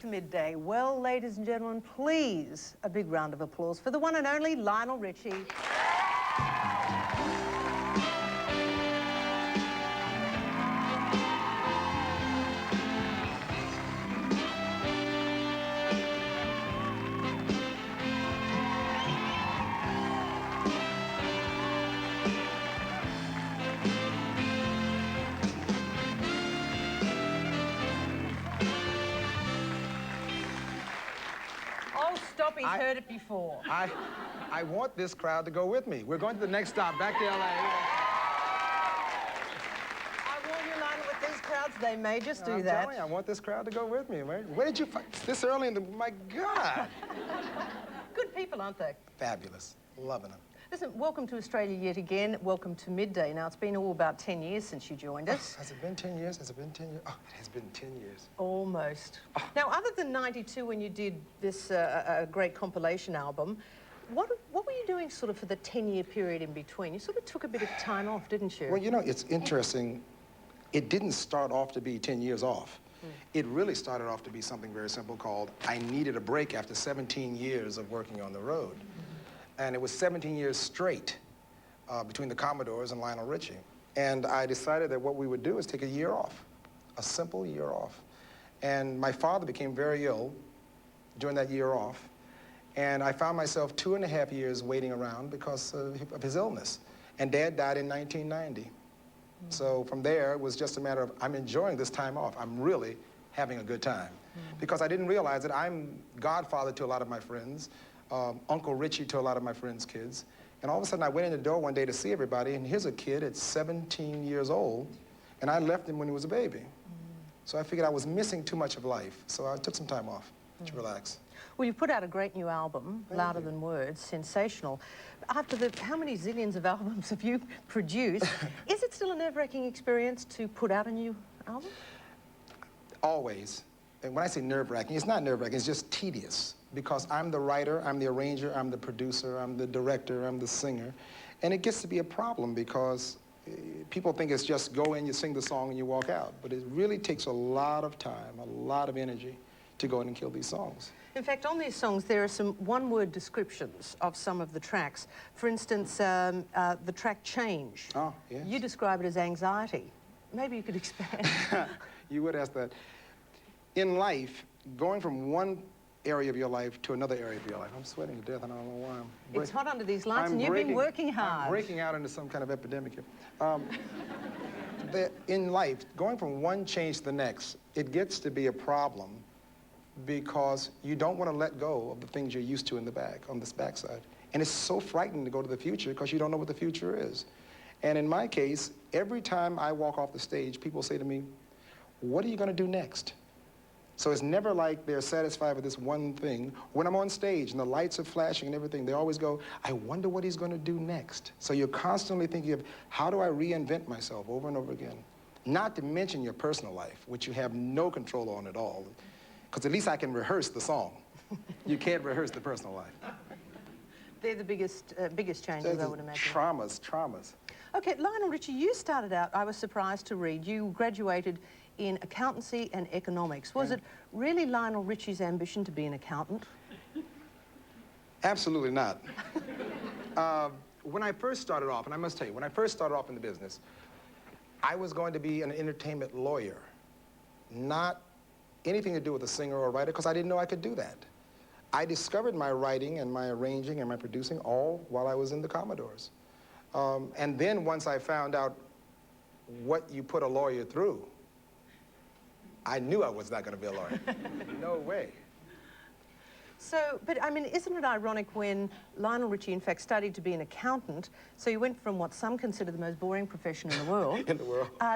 to midday. Well, ladies and gentlemen, please, a big round of applause for the one and only Lionel Richie. Oh, stop, he's heard it before. I want this crowd to go with me. We're going to the next stop, back to L.A. I warn you, Lionel, with these crowds, they may just do I'm that. telling you, I want this crowd to go with me. Where did you find this early in the... My God! Good people, aren't they? Fabulous. Loving them. Listen, welcome to Australia yet again. Welcome to Midday. Now, it's been all about 10 years since you joined us. Has it been 10 years? Has it been 10 years? Oh, it has been 10 years. Almost. Oh. Now, other than 92, when you did this great compilation album, what were you doing sort of for the 10-year period in between? You sort of took a bit of time off, didn't you? Well, you know, it's interesting. It didn't start off to be 10 years off. It really started off to be something very simple called I needed a break after 17 years of working on the road. And it was 17 years straight between the Commodores and Lionel Richie. And I decided that what we would do is take a year off, a simple year off. And my father became very ill during that year off. And I found myself 2.5 years waiting around because of his illness. And Dad died in 1990. So from there, it was just a matter of, I'm enjoying this time off. I'm really having a good time. Because I didn't realize that I'm godfather to a lot of my friends, Uncle Richie to a lot of my friends' kids. And all of a sudden, I went in the door one day to see everybody, and here's a kid at 17 years old, and I left him when he was a baby. So I figured I was missing too much of life, so I took some time off to relax. Well, you've put out a great new album, Louder Than Words, sensational. After how many zillions of albums have you produced? Is it still a nerve-wracking experience to put out a new album? Always. And when I say nerve-wracking, it's not nerve-wracking, it's just tedious. Because I'm the writer, I'm the arranger, I'm the producer, I'm the director, I'm the singer. And it gets to be a problem because people think it's just go in, you sing the song, and you walk out. But it really takes a lot of time, a lot of energy to go in and kill these songs. In fact, on these songs, there are some one-word descriptions of some of the tracks. For instance, the track Change. Oh, yes. You describe it as anxiety. Maybe you could expand. You would ask that. In life, going from one area of your life to another area of your life. I'm sweating to death, and I don't know why. It's hot under these lights, and you've been working hard. I'm breaking out into some kind of epidemic here. In life, going from one change to the next, it gets to be a problem because you don't want to let go of the things you're used to in the back, on this backside. And it's so frightening to go to the future because you don't know what the future is. And in my case, every time I walk off the stage, people say to me, what are you going to do next? So it's never like they're satisfied with this one thing. When I'm on stage and the lights are flashing and everything, they always go, I wonder what he's going to do next. So you're constantly thinking of, how do I reinvent myself over and over again? Not to mention your personal life, which you have no control on at all. Because at least I can rehearse the song. You can't rehearse the personal life. They're the biggest changes, I would imagine. Traumas. Okay, Lionel Richie, you started out, I was surprised to read, you graduated in accountancy and economics. Was it really Lionel Richie's ambition to be an accountant? Absolutely not. When I first started off, and I must tell you, when I first started off in the business, I was going to be an entertainment lawyer, not anything to do with a singer or a writer, because I didn't know I could do that. I discovered my writing and my arranging and my producing all while I was in the Commodores. And then once I found out what you put a lawyer through, I knew I was not going to be a lawyer. No way. So, but I mean, isn't it ironic when Lionel Richie, in fact, studied to be an accountant, so you went from what some consider the most boring profession in the world,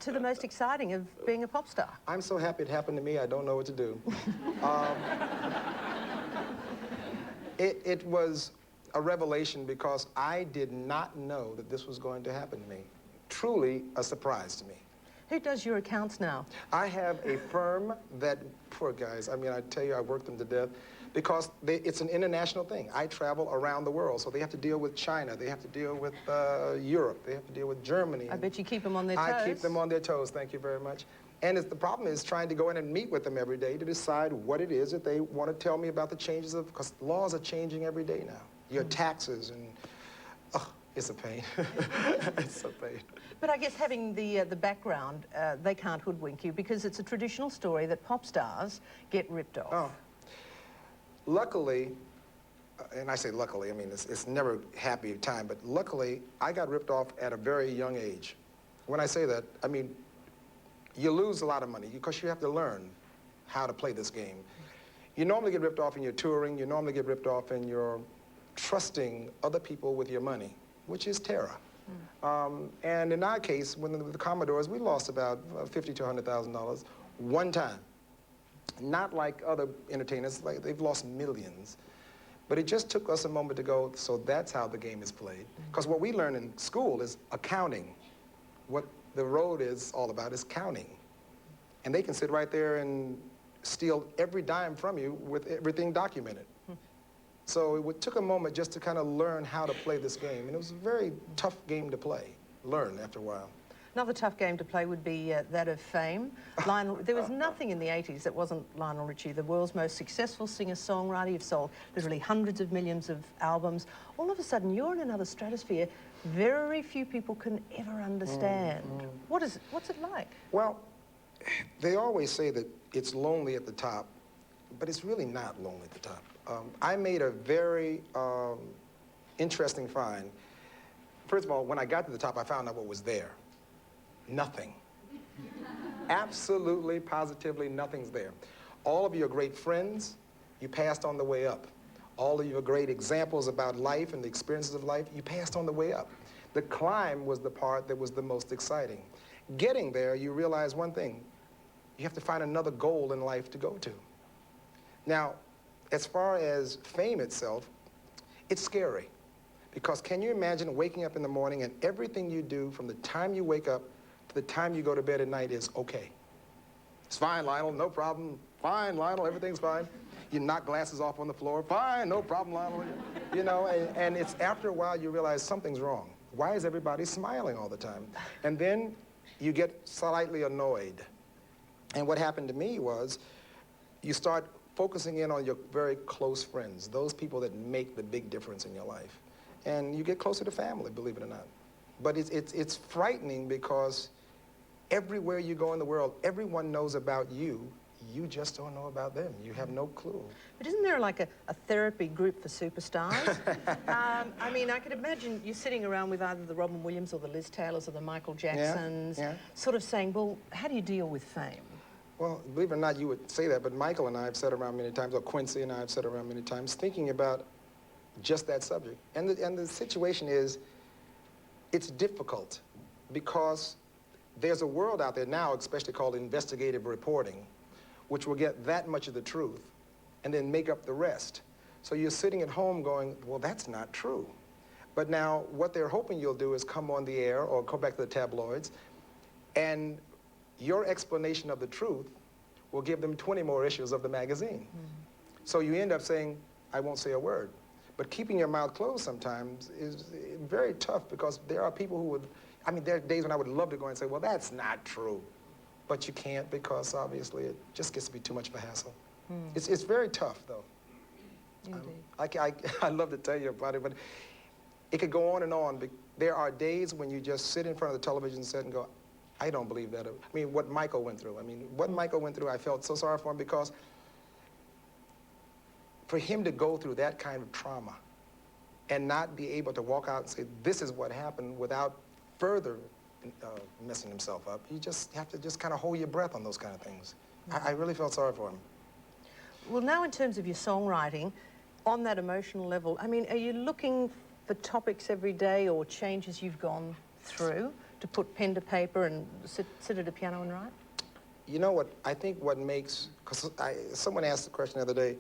to the most exciting of being a pop star? I'm so happy it happened to me, I don't know what to do. It was a revelation because I did not know that this was going to happen to me. Truly a surprise to me. Who does your accounts now? I have a firm that, poor guys, I mean, I tell you, I work them to death because it's an international thing. I travel around the world, so they have to deal with China, they have to deal with Europe, they have to deal with Germany. I bet you keep them on their toes. I keep them on their toes, thank you very much. And the problem is trying to go in and meet with them every day to decide what it is that they want to tell me about the changes of, because laws are changing every day now. Your taxes and, it's a pain. It's a pain. But I guess having the background, they can't hoodwink you because it's a traditional story that pop stars get ripped off. Oh. Luckily, and I say luckily, I mean, it's never a happy time, but luckily, I got ripped off at a very young age. When I say that, I mean, you lose a lot of money because you have to learn how to play this game. You normally get ripped off in your touring, you normally get ripped off in your trusting other people with your money, which is terror. And in our case, when the Commodores, we lost about $50,000 to $100,000 one time. Not like other entertainers, like they've lost millions. But it just took us a moment to go, so that's how the game is played. Because what we learn in school is accounting. What the road is all about is counting. And they can sit right there and steal every dime from you with everything documented. So it took a moment just to kind of learn how to play this game. And it was a very tough game to play, learn after a while. Another tough game to play would be that of fame. There was nothing in the 80s that wasn't Lionel Richie, the world's most successful singer-songwriter. You've sold literally hundreds of millions of albums. All of a sudden, you're in another stratosphere very few people can ever understand. What's it like? Well, they always say that it's lonely at the top, but it's really not lonely at the top. I made a very interesting find. First of all, when I got to the top, I found out what was there. Nothing. Absolutely, positively, nothing's there. All of you are great friends. You passed on the way up. All of you are great examples about life and the experiences of life. You passed on the way up. The climb was the part that was the most exciting. Getting there, you realize one thing. You have to find another goal in life to go to. Now, as far as fame itself, it's scary. Because can you imagine waking up in the morning and everything you do from the time you wake up to the time you go to bed at night is okay? It's fine, Lionel, no problem. Fine, Lionel, everything's fine. You knock glasses off on the floor. Fine, no problem, Lionel. You know, and it's after a while you realize something's wrong. Why is everybody smiling all the time? And then you get slightly annoyed. And what happened to me was you start focusing in on your very close friends, those people that make the big difference in your life. And you get closer to family, believe it or not. But it's frightening because everywhere you go in the world, everyone knows about you. You just don't know about them. You have no clue. But isn't there like a therapy group for superstars? I mean, I could imagine you sitting around with either the Robin Williams or the Liz Taylors or the Michael Jacksons, sort of saying, well, how do you deal with fame? Well, believe it or not, you would say that, but Michael and I have sat around many times, or Quincy and I have sat around many times, thinking about just that subject. And the situation is, it's difficult because there's a world out there now, especially called investigative reporting, which will get that much of the truth and then make up the rest. So you're sitting at home going, well, that's not true. But now what they're hoping you'll do is come on the air or go back to the tabloids, and your explanation of the truth will give them 20 more issues of the magazine. So you end up saying, I won't say a word. But keeping your mouth closed sometimes is very tough because there are people who would, I mean, there are days when I would love to go and say, well, that's not true. But you can't because obviously it just gets to be too much of a hassle. It's very tough though. I love to tell you about it, but it could go on and on. There are days when you just sit in front of the television set and go, I don't believe that. I mean, what Michael went through. I mean, what Michael went through, I felt so sorry for him because for him to go through that kind of trauma and not be able to walk out and say, this is what happened without further messing himself up, you just have to just kind of hold your breath on those kind of things. I really felt sorry for him. Well, now in terms of your songwriting, on that emotional level, I mean, are you looking for topics every day or changes you've gone through to put pen to paper and sit at a piano and write? You know what, I think what makes, because someone asked the question the other day,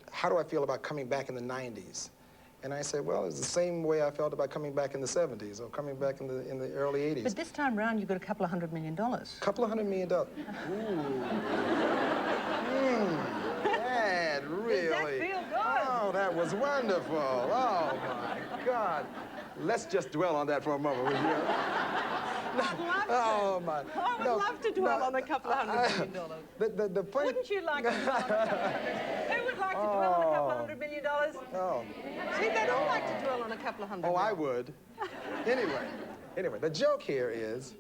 how do I feel about coming back in the 90s? And I said, well, it's the same way I felt about coming back in the 70s or coming back in the early 80s. But this time round, you've got a couple of $100 million. Couple of $100 million. Ooh. That really. Does that feel good? Oh, that was wonderful. Oh, my God. Let's just dwell on that for a moment, will you? I'd love to. Oh, my. I would love to dwell on a couple of $100 million. The point... Wouldn't you like to dwell on a couple of hundred? Who would like to dwell on a couple of $100 million? Oh. See, they'd all like to dwell on a couple of hundred. Oh, I would. Anyway, the joke here is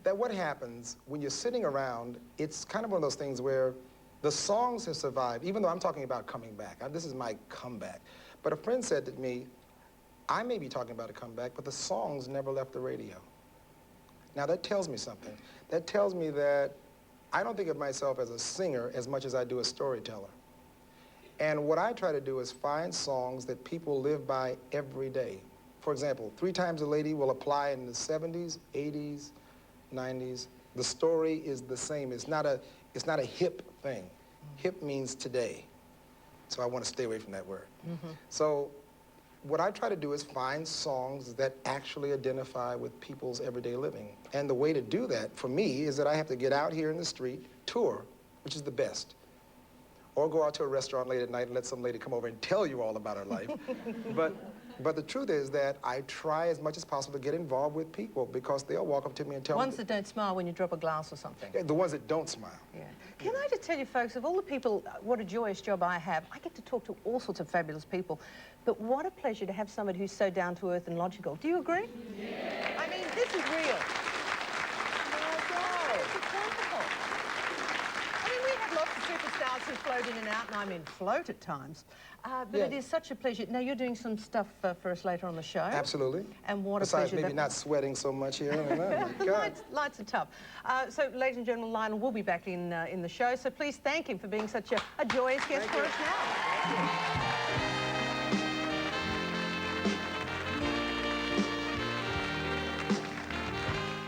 that what happens when you're sitting around, it's kind of one of those things where the songs have survived, even though I'm talking about coming back. This is my comeback. But a friend said to me, I may be talking about a comeback, but the songs never left the radio. Now, that tells me something. That tells me that I don't think of myself as a singer as much as I do a storyteller. And what I try to do is find songs that people live by every day. For example, 3 Times a Lady will apply in the 70s, 80s, 90s. The story is the same. It's not a hip thing. Hip means today. So I want to stay away from that word. So what I try to do is find songs that actually identify with people's everyday living. And the way to do that, for me, is that I have to get out here in the street, tour, which is the best. Or go out to a restaurant late at night and let some lady come over and tell you all about her life. But the truth is that I try as much as possible to get involved with people because they'll walk up to me and tell me... Ones that don't smile when you drop a glass or something. Yeah, the ones that don't smile. Yeah. Can I just tell you, folks, of all the people, what a joyous job I have. I get to talk to all sorts of fabulous people. But what a pleasure to have somebody who's so down to earth and logical. Do you agree? Yeah. I mean, this is real. Superstars who float in and out, and I mean float at times. But it is such a pleasure. Now, you're doing some stuff for us later on the show. Absolutely. And what Besides a pleasure. maybe not sweating so much here. Oh, my God. Lights are tough. So, ladies and gentlemen, Lionel will be back in the show. So please thank him for being such a joyous guest for us now.